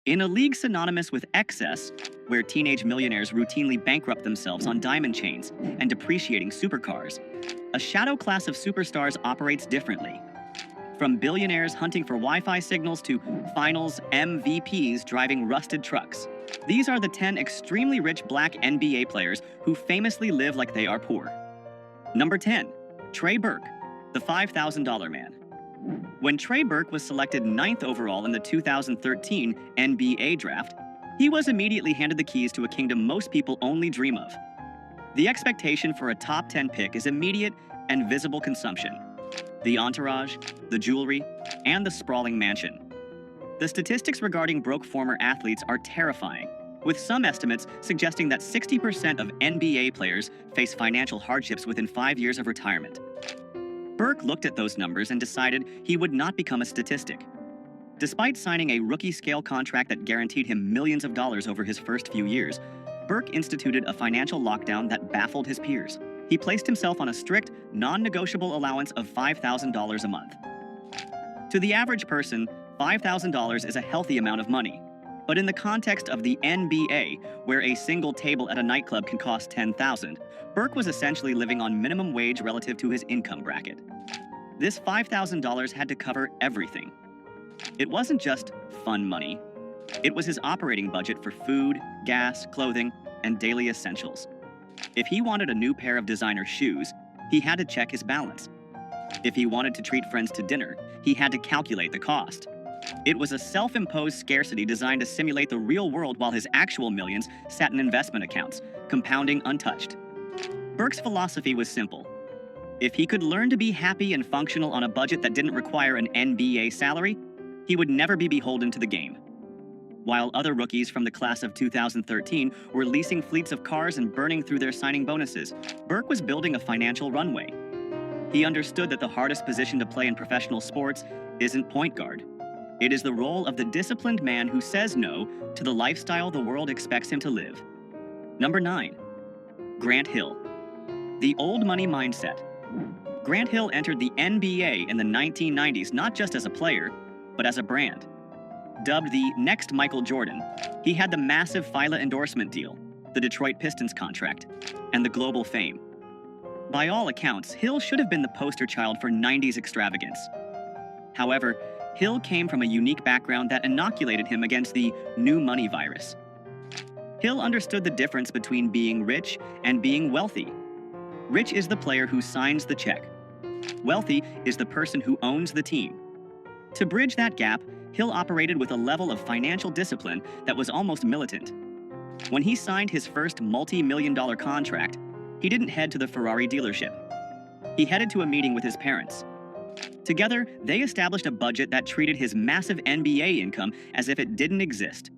In a league synonymous with excess, where teenage millionaires routinely bankrupt themselves on diamond chains and depreciating supercars, a shadow class of superstars operates differently. From billionaires hunting for Wi-Fi signals to finals MVPs driving rusted trucks, these are the 10 extremely rich black NBA players who famously live like they are poor. Number 10. Trey Burke, the $5,000 man. When Trey Burke was selected 9th overall in the 2013 NBA draft, he was immediately handed the keys to a kingdom most people only dream of. The expectation for a top 10 pick is immediate and visible consumption. The entourage, the jewelry, and the sprawling mansion. The statistics regarding broke former athletes are terrifying, with some estimates suggesting that 60% of NBA players face financial hardships within 5 years of retirement. Burke looked at those numbers and decided he would not become a statistic. Despite signing a rookie-scale contract that guaranteed him millions of dollars over his first few years, Burke instituted a financial lockdown that baffled his peers. He placed himself on a strict, non-negotiable allowance of $5,000 a month. To the average person, $5,000 is a healthy amount of money. But in the context of the NBA, where a single table at a nightclub can cost $10,000, Burke was essentially living on minimum wage relative to his income bracket. This $5,000 had to cover everything. It wasn't just fun money. It was his operating budget for food, gas, clothing, and daily essentials. If he wanted a new pair of designer shoes, he had to check his balance. If he wanted to treat friends to dinner, he had to calculate the cost. It was a self-imposed scarcity designed to simulate the real world while his actual millions sat in investment accounts, compounding untouched. Burke's philosophy was simple. If he could learn to be happy and functional on a budget that didn't require an NBA salary, he would never be beholden to the game. While other rookies from the class of 2013 were leasing fleets of cars and burning through their signing bonuses, Burke was building a financial runway. He understood that the hardest position to play in professional sports isn't point guard. It is the role of the disciplined man who says no to the lifestyle the world expects him to live. Number 9. Grant Hill. The old money mindset. Grant Hill entered the NBA in the 1990s not just as a player, but as a brand. Dubbed the next Michael Jordan, he had the massive Fila endorsement deal, the Detroit Pistons contract, and the global fame. By all accounts, Hill should have been the poster child for 90s extravagance. However, Hill came from a unique background that inoculated him against the new money virus. Hill understood the difference between being rich and being wealthy. Rich is the player who signs the check. Wealthy is the person who owns the team. To bridge that gap, Hill operated with a level of financial discipline that was almost militant. When he signed his first multi-million-dollar contract, he didn't head to the Ferrari dealership. He headed to a meeting with his parents. Together, they established a budget that treated his massive NBA income as if it didn't exist.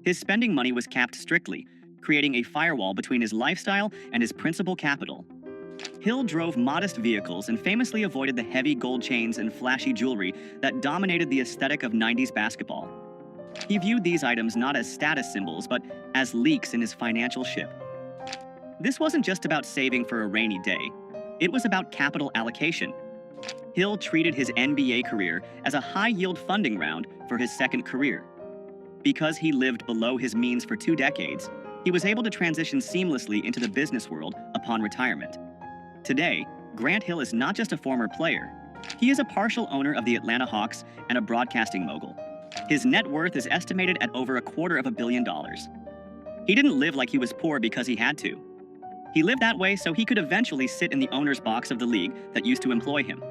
His spending money was capped strictly, creating a firewall between his lifestyle and his principal capital. Hill drove modest vehicles and famously avoided the heavy gold chains and flashy jewelry that dominated the aesthetic of 90s basketball. He viewed these items not as status symbols, but as leaks in his financial ship. This wasn't just about saving for a rainy day. It was about capital allocation. Hill treated his NBA career as a high-yield funding round for his second career. Because he lived below his means for 2 decades, he was able to transition seamlessly into the business world upon retirement. Today, Grant Hill is not just a former player. He is a partial owner of the Atlanta Hawks and a broadcasting mogul. His net worth is estimated at over $250 million. He didn't live like he was poor because he had to. He lived that way so he could eventually sit in the owner's box of the league that used to employ him.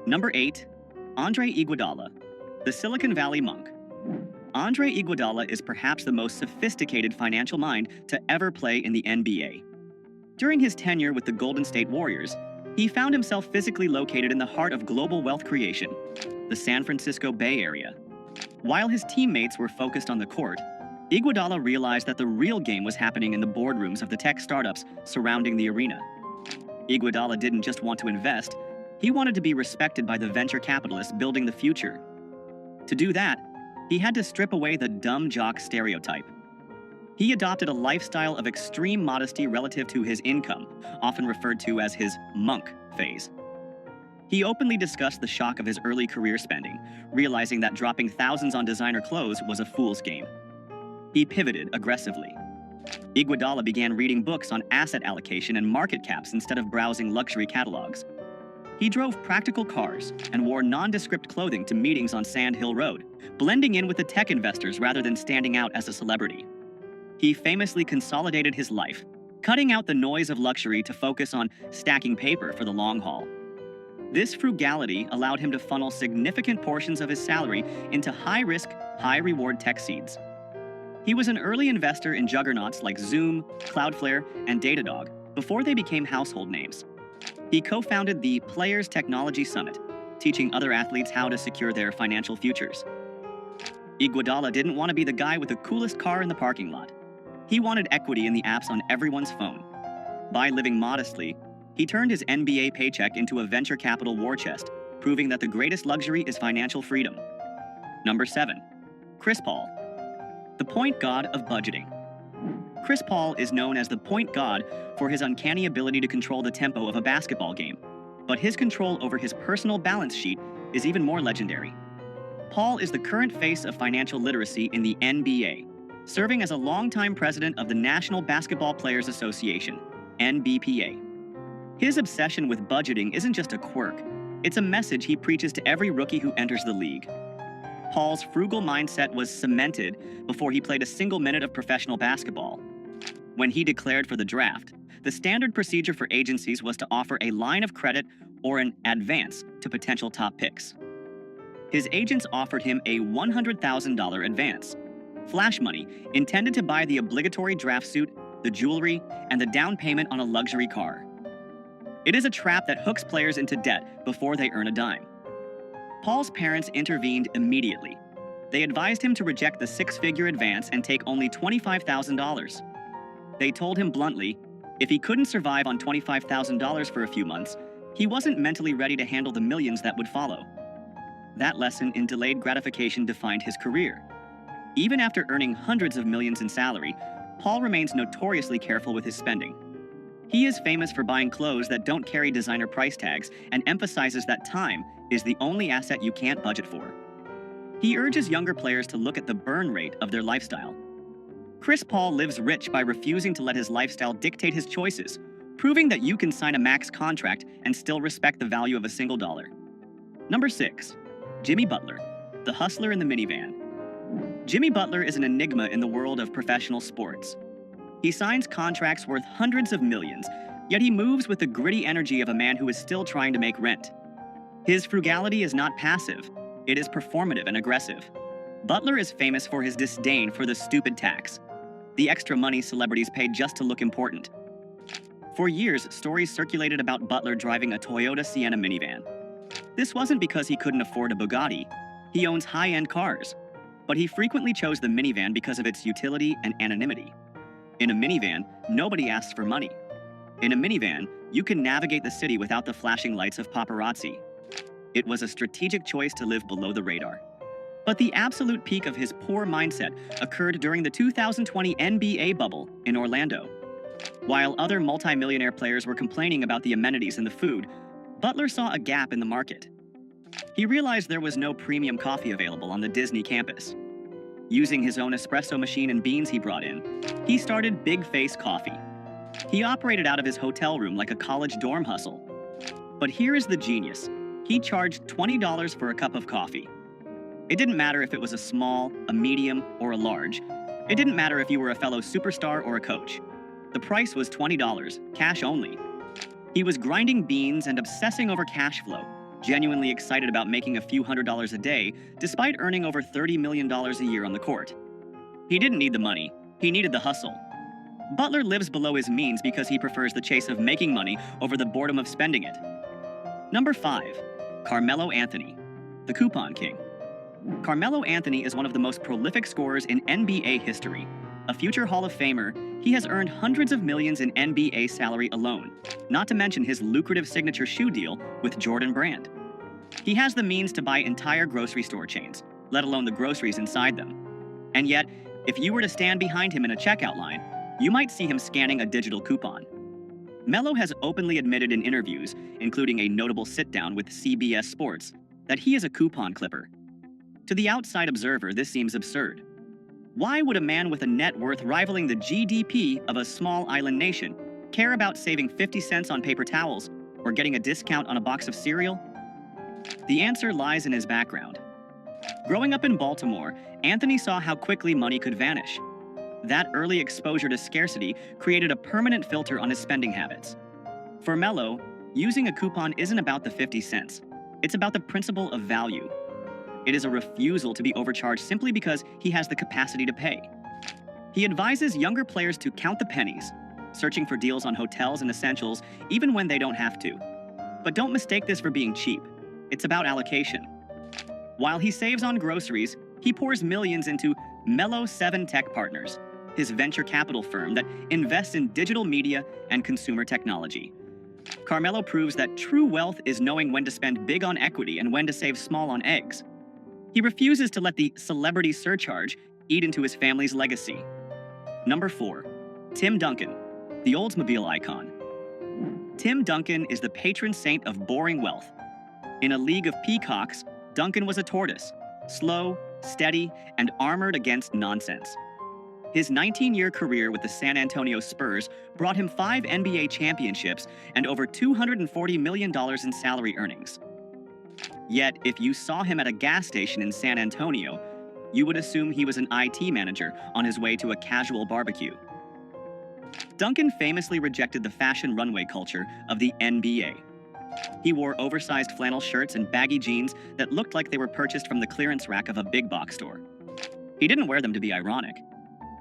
Number 8. Andre Iguodala, the Silicon Valley monk. Andre Iguodala is perhaps the most sophisticated financial mind to ever play in the NBA. During his tenure with the Golden State Warriors, he found himself physically located in the heart of global wealth creation, the San Francisco Bay Area. While his teammates were focused on the court, Iguodala realized that the real game was happening in the boardrooms of the tech startups surrounding the arena. Iguodala didn't just want to invest, he wanted to be respected by the venture capitalists building the future. To do that, he had to strip away the dumb jock stereotype. He adopted a lifestyle of extreme modesty relative to his income, often referred to as his monk phase. He openly discussed the shock of his early career spending, realizing that dropping thousands on designer clothes was a fool's game. He pivoted aggressively. Iguodala began reading books on asset allocation and market caps instead of browsing luxury catalogs. He drove practical cars and wore nondescript clothing to meetings on Sand Hill Road, blending in with the tech investors rather than standing out as a celebrity. He famously consolidated his life, cutting out the noise of luxury to focus on stacking paper for the long haul. This frugality allowed him to funnel significant portions of his salary into high-risk, high-reward tech seeds. He was an early investor in juggernauts like Zoom, Cloudflare, and Datadog before they became household names. He co-founded the Players Technology Summit, teaching other athletes how to secure their financial futures. Iguodala didn't want to be the guy with the coolest car in the parking lot. He wanted equity in the apps on everyone's phone. By living modestly, he turned his NBA paycheck into a venture capital war chest, proving that the greatest luxury is financial freedom. Number 7. Chris Paul, the point god of budgeting. Chris Paul is known as the point god for his uncanny ability to control the tempo of a basketball game, but his control over his personal balance sheet is even more legendary. Paul is the current face of financial literacy in the NBA, serving as a longtime president of the National Basketball Players Association, NBPA. His obsession with budgeting isn't just a quirk, it's a message he preaches to every rookie who enters the league. Paul's frugal mindset was cemented before he played a single minute of professional basketball. When he declared for the draft, the standard procedure for agencies was to offer a line of credit or an advance to potential top picks. His agents offered him a $100,000 advance, flash money intended to buy the obligatory draft suit, the jewelry, and the down payment on a luxury car. It is a trap that hooks players into debt before they earn a dime. Paul's parents intervened immediately. They advised him to reject the six-figure advance and take only $25,000. They told him bluntly, if he couldn't survive on $25,000 for a few months, he wasn't mentally ready to handle the millions that would follow. That lesson in delayed gratification defined his career. Even after earning hundreds of millions in salary, Paul remains notoriously careful with his spending. He is famous for buying clothes that don't carry designer price tags and emphasizes that time is the only asset you can't budget for. He urges younger players to look at the burn rate of their lifestyle. Chris Paul lives rich by refusing to let his lifestyle dictate his choices, proving that you can sign a max contract and still respect the value of a single dollar. Number 6. Jimmy Butler, the hustler in the minivan. Jimmy Butler is an enigma in the world of professional sports. He signs contracts worth hundreds of millions, yet he moves with the gritty energy of a man who is still trying to make rent. His frugality is not passive, it is performative and aggressive. Butler is famous for his disdain for the stupid tax, the extra money celebrities paid just to look important. For years, stories circulated about Butler driving a Toyota Sienna minivan. This wasn't because he couldn't afford a Bugatti. He owns high-end cars. But he frequently chose the minivan because of its utility and anonymity. In a minivan, nobody asks for money. In a minivan, you can navigate the city without the flashing lights of paparazzi. It was a strategic choice to live below the radar. But the absolute peak of his poor mindset occurred during the 2020 NBA bubble in Orlando. While other multimillionaire players were complaining about the amenities and the food, Butler saw a gap in the market. He realized there was no premium coffee available on the Disney campus. Using his own espresso machine and beans he brought in, he started Big Face Coffee. He operated out of his hotel room like a college dorm hustle. But here is the genius. He charged $20 for a cup of coffee. It didn't matter if it was a small, a medium, or a large. It didn't matter if you were a fellow superstar or a coach. The price was $20, cash only. He was grinding beans and obsessing over cash flow, genuinely excited about making a few $100s a day, despite earning over $30 million a year on the court. He didn't need the money, he needed the hustle. Butler lives below his means because he prefers the chase of making money over the boredom of spending it. Number 5. Carmelo Anthony, the Coupon King. Carmelo Anthony is one of the most prolific scorers in NBA history. A future Hall of Famer, he has earned hundreds of millions in NBA salary alone, not to mention his lucrative signature shoe deal with Jordan Brand. He has the means to buy entire grocery store chains, let alone the groceries inside them. And yet, if you were to stand behind him in a checkout line, you might see him scanning a digital coupon. Melo has openly admitted in interviews, including a notable sit-down with CBS Sports, that he is a coupon clipper. To the outside observer, this seems absurd. Why would a man with a net worth rivaling the GDP of a small island nation care about saving 50 cents on paper towels or getting a discount on a box of cereal? The answer lies in his background. Growing up in Baltimore, Anthony saw how quickly money could vanish. That early exposure to scarcity created a permanent filter on his spending habits. For Melo, using a coupon isn't about the 50 cents. It's about the principle of value. It is a refusal to be overcharged simply because he has the capacity to pay. He advises younger players to count the pennies, searching for deals on hotels and essentials even when they don't have to. But don't mistake this for being cheap. It's about allocation. While he saves on groceries, he pours millions into Melo 7 Tech Partners, his venture capital firm that invests in digital media and consumer technology. Carmelo proves that true wealth is knowing when to spend big on equity and when to save small on eggs. He refuses to let the celebrity surcharge eat into his family's legacy. Number 4. Tim Duncan, the Oldsmobile icon. Tim Duncan is the patron saint of boring wealth. In a league of peacocks, Duncan was a tortoise, slow, steady, and armored against nonsense. His 19-year career with the San Antonio Spurs brought him 5 NBA championships and over $240 million in salary earnings. Yet, if you saw him at a gas station in San Antonio, you would assume he was an IT manager on his way to a casual barbecue. Duncan famously rejected the fashion runway culture of the NBA. He wore oversized flannel shirts and baggy jeans that looked like they were purchased from the clearance rack of a big box store. He didn't wear them to be ironic.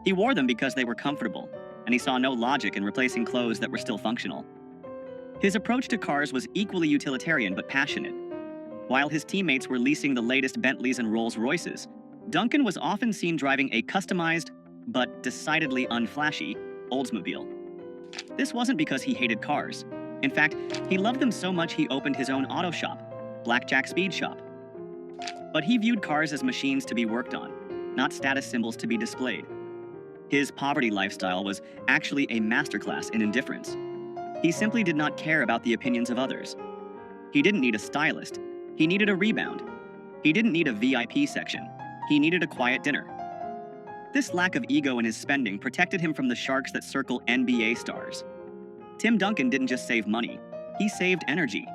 He wore them because they were comfortable, and he saw no logic in replacing clothes that were still functional. His approach to cars was equally utilitarian but passionate. While his teammates were leasing the latest Bentleys and Rolls-Royces, Duncan was often seen driving a customized, but decidedly unflashy, Oldsmobile. This wasn't because he hated cars. In fact, he loved them so much he opened his own auto shop, Blackjack Speed Shop. But he viewed cars as machines to be worked on, not status symbols to be displayed. His poverty lifestyle was actually a masterclass in indifference. He simply did not care about the opinions of others. He didn't need a stylist. He needed a rebound. He didn't need a VIP section. He needed a quiet dinner. This lack of ego in his spending protected him from the sharks that circle NBA stars. Tim Duncan didn't just save money. He saved energy.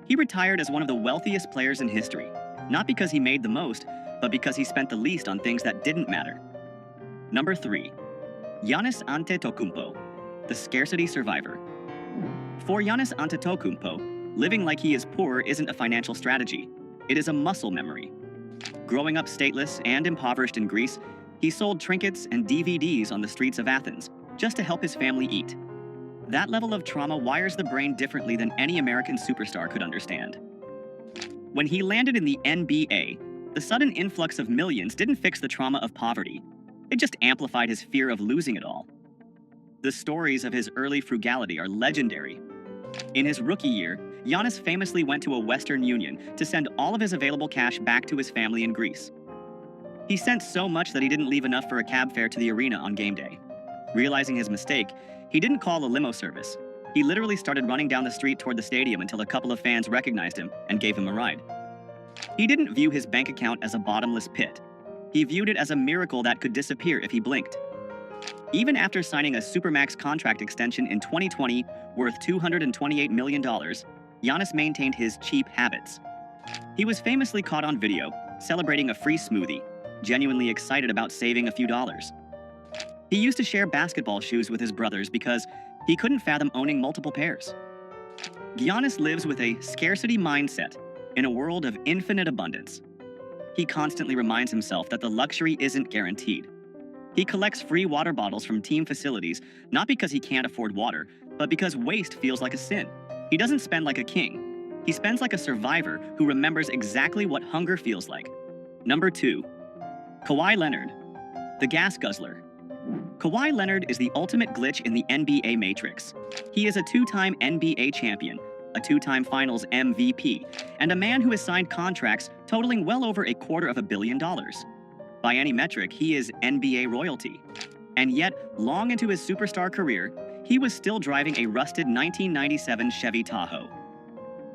He retired as one of the wealthiest players in history, not because he made the most, but because he spent the least on things that didn't matter. Number 3. Giannis Antetokounmpo, the scarcity survivor. For Giannis Antetokounmpo, living like he is poor isn't a financial strategy. It is a muscle memory. Growing up stateless and impoverished in Greece, he sold trinkets and DVDs on the streets of Athens just to help his family eat. That level of trauma wires the brain differently than any American superstar could understand. When he landed in the NBA, the sudden influx of millions didn't fix the trauma of poverty. It just amplified his fear of losing it all. The stories of his early frugality are legendary. In his rookie year, Giannis famously went to a Western Union to send all of his available cash back to his family in Greece. He sent so much that he didn't leave enough for a cab fare to the arena on game day. Realizing his mistake, he didn't call a limo service. He literally started running down the street toward the stadium until a couple of fans recognized him and gave him a ride. He didn't view his bank account as a bottomless pit. He viewed it as a miracle that could disappear if he blinked. Even after signing a Supermax contract extension in 2020 worth $228 million, Giannis maintained his cheap habits. He was famously caught on video, celebrating a free smoothie, genuinely excited about saving a few dollars. He used to share basketball shoes with his brothers because he couldn't fathom owning multiple pairs. Giannis lives with a scarcity mindset in a world of infinite abundance. He constantly reminds himself that the luxury isn't guaranteed. He collects free water bottles from team facilities, not because he can't afford water, but because waste feels like a sin. He doesn't spend like a king. He spends like a survivor who remembers exactly what hunger feels like. Number 2. Kawhi Leonard, the gas guzzler. Kawhi Leonard is the ultimate glitch in the NBA matrix. He is a 2-time NBA champion, a 2-time Finals MVP, and a man who has signed contracts totaling well over $250 million. By any metric, he is NBA royalty. And yet, long into his superstar career, he was still driving a rusted 1997 Chevy Tahoe.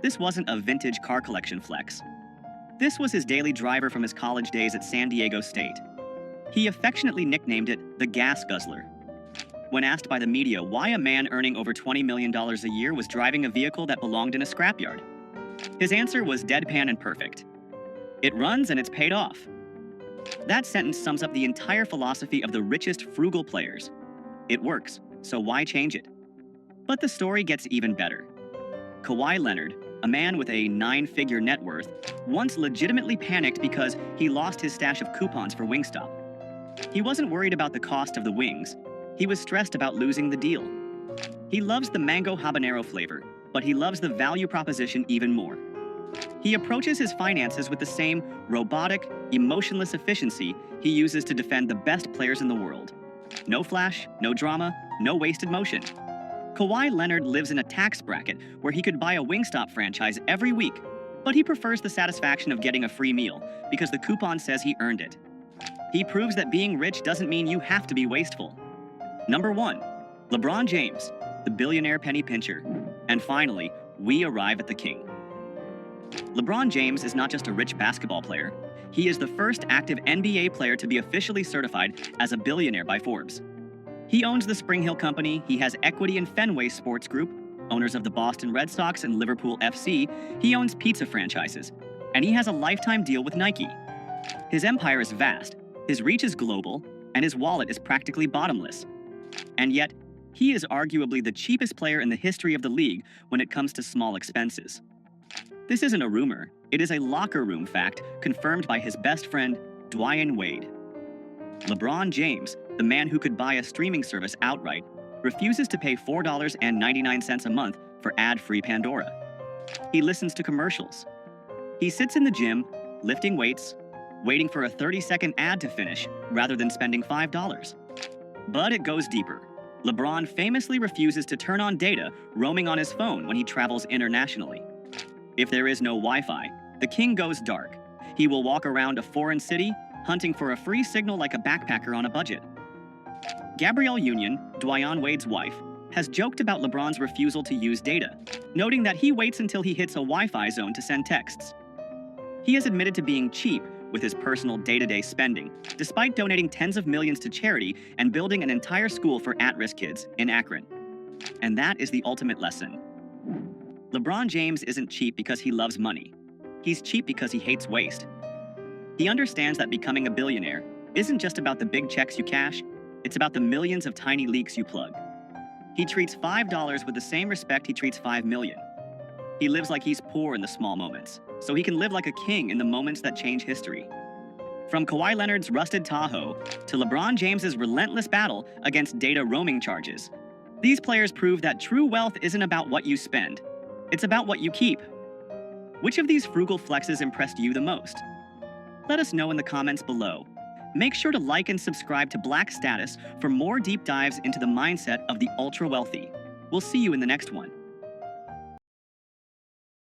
This wasn't a vintage car collection flex. This was his daily driver from his college days at San Diego State. He affectionately nicknamed it the Gas Guzzler. When asked by the media why a man earning over $20 million a year was driving a vehicle that belonged in a scrapyard, his answer was deadpan and perfect. It runs and it's paid off. That sentence sums up the entire philosophy of the richest frugal players. It works, so why change it? But the story gets even better. Kawhi Leonard, a man with a 9-figure net worth, once legitimately panicked because he lost his stash of coupons for Wingstop. He wasn't worried about the cost of the wings. He was stressed about losing the deal. He loves the mango habanero flavor, but he loves the value proposition even more. He approaches his finances with the same robotic, emotionless efficiency he uses to defend the best players in the world. No flash, no drama, no wasted motion. Kawhi Leonard lives in a tax bracket where he could buy a Wingstop franchise every week, but he prefers the satisfaction of getting a free meal because the coupon says he earned it. He proves that being rich doesn't mean you have to be wasteful. Number 1, LeBron James, the billionaire penny pincher. And finally, we arrive at the king. LeBron James is not just a rich basketball player. He is the first active NBA player to be officially certified as a billionaire by Forbes. He owns the Spring Hill Company, he has equity in Fenway Sports Group, owners of the Boston Red Sox and Liverpool FC, he owns pizza franchises, and he has a lifetime deal with Nike. His empire is vast, his reach is global, and his wallet is practically bottomless. And yet, he is arguably the cheapest player in the history of the league when it comes to small expenses. This isn't a rumor, it is a locker room fact confirmed by his best friend, Dwyane Wade. LeBron James, the man who could buy a streaming service outright, refuses to pay $4.99 a month for ad-free Pandora. He listens to commercials. He sits in the gym, lifting weights, waiting for a 30-second ad to finish rather than spending $5. But it goes deeper. LeBron famously refuses to turn on data roaming on his phone when he travels internationally. If there is no Wi-Fi, the king goes dark. He will walk around a foreign city, hunting for a free signal like a backpacker on a budget. Gabrielle Union, Dwyane Wade's wife, has joked about LeBron's refusal to use data, noting that he waits until he hits a Wi-Fi zone to send texts. He has admitted to being cheap with his personal day-to-day spending, despite donating tens of millions to charity and building an entire school for at-risk kids in Akron. And that is the ultimate lesson. LeBron James isn't cheap because he loves money. He's cheap because he hates waste. He understands that becoming a billionaire isn't just about the big checks you cash, it's about the millions of tiny leaks you plug. He treats $5 with the same respect he treats $5 million. He lives like he's poor in the small moments, so he can live like a king in the moments that change history. From Kawhi Leonard's rusted Tahoe to LeBron James's relentless battle against data roaming charges, these players prove that true wealth isn't about what you spend, it's about what you keep. Which of these frugal flexes impressed you the most? Let us know in the comments below. Make sure to like and subscribe to Black Status for more deep dives into the mindset of the ultra-wealthy. We'll see you in the next one.